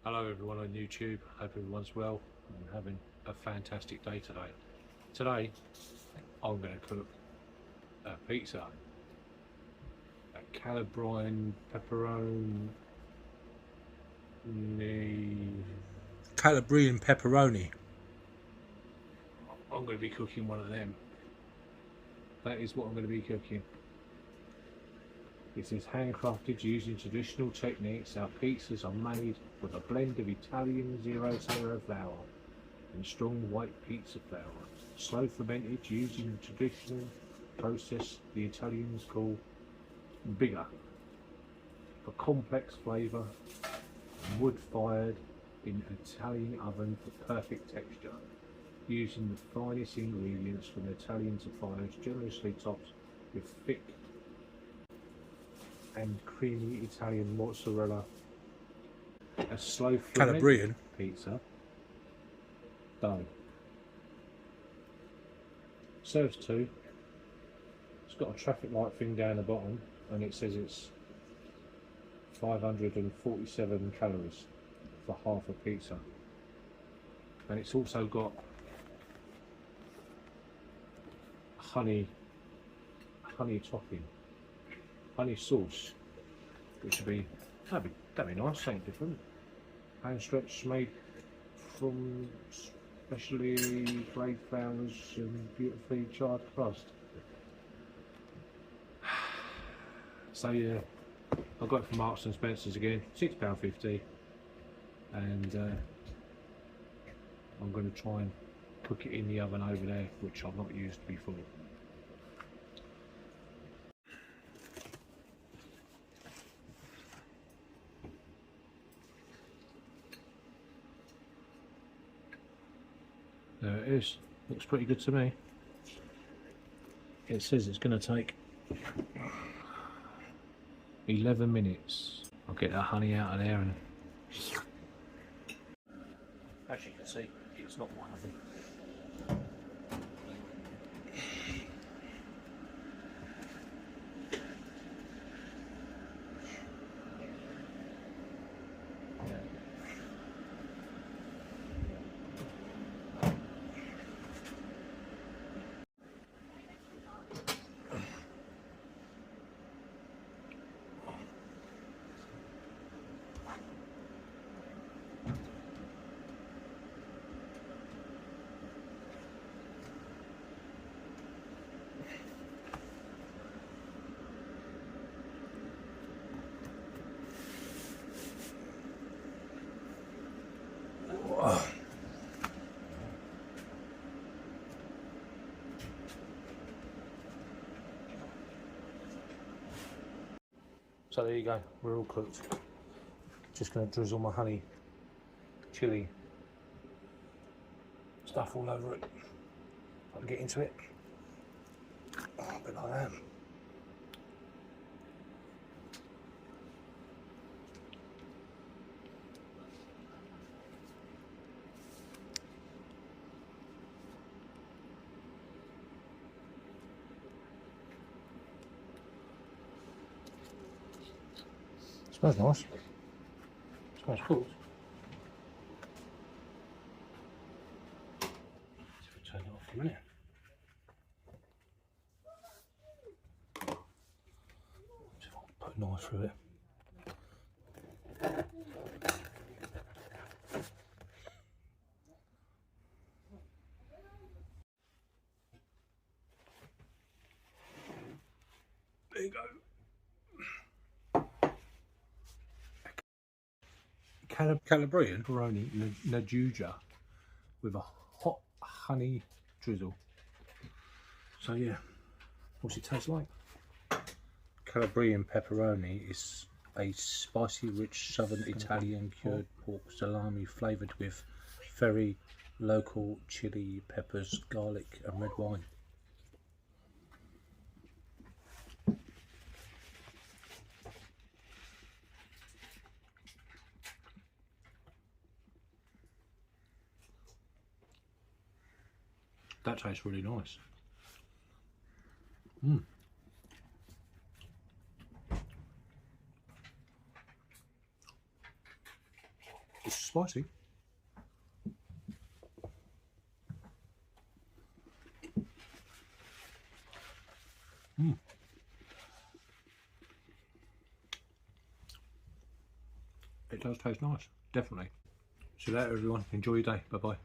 Hello everyone on YouTube, hope everyone's well and having a fantastic day today. Today I'm going to cook a pizza, a Calabrian Pepperoni Calabrian Pepperoni. I'm going to be cooking one of them. That is what I'm going to be cooking. This is handcrafted using traditional techniques. Our pizzas are made with a blend of Italian 00 flour and strong white pizza flour, slow fermented using the traditional process the Italians call bigger, for complex flavour, wood fired in an Italian oven for perfect texture, using the finest ingredients from Italian suppliers, generously topped with thick and creamy Italian mozzarella. A slow fermented Calabrian pizza dough. Serves two. It's got a traffic light thing down the bottom and it says it's 547 calories for half a pizza. And it's also got honey topping, honey sauce, which would be that'd be nice, something different. Hand stretch made from specially grade flours and beautifully charred crust. So yeah, I got it from Marks and Spencer's again, £6.50, and I'm going to try and cook it in the oven over there, which I've not used before. There it is. Looks pretty good to me. It says it's going to take 11 minutes. I'll get that honey out of there, and as you can see, it's not one of them. So there you go, we're all cooked. Just going to drizzle my honey chili stuff all over it. I can get into it. Oh, a bit like that. Smells nice. Smells cool. Let's turn it off for a minute. Put a knife through it. There you go. Calabrian Pepperoni Nduja with a hot honey drizzle. So yeah, what's it taste like? Calabrian pepperoni is a spicy, rich southern Italian cured pork salami flavoured with very local chili peppers, garlic and red wine. That tastes really nice. It's spicy. It does taste nice, definitely. So that everyone, enjoy your day. Bye bye.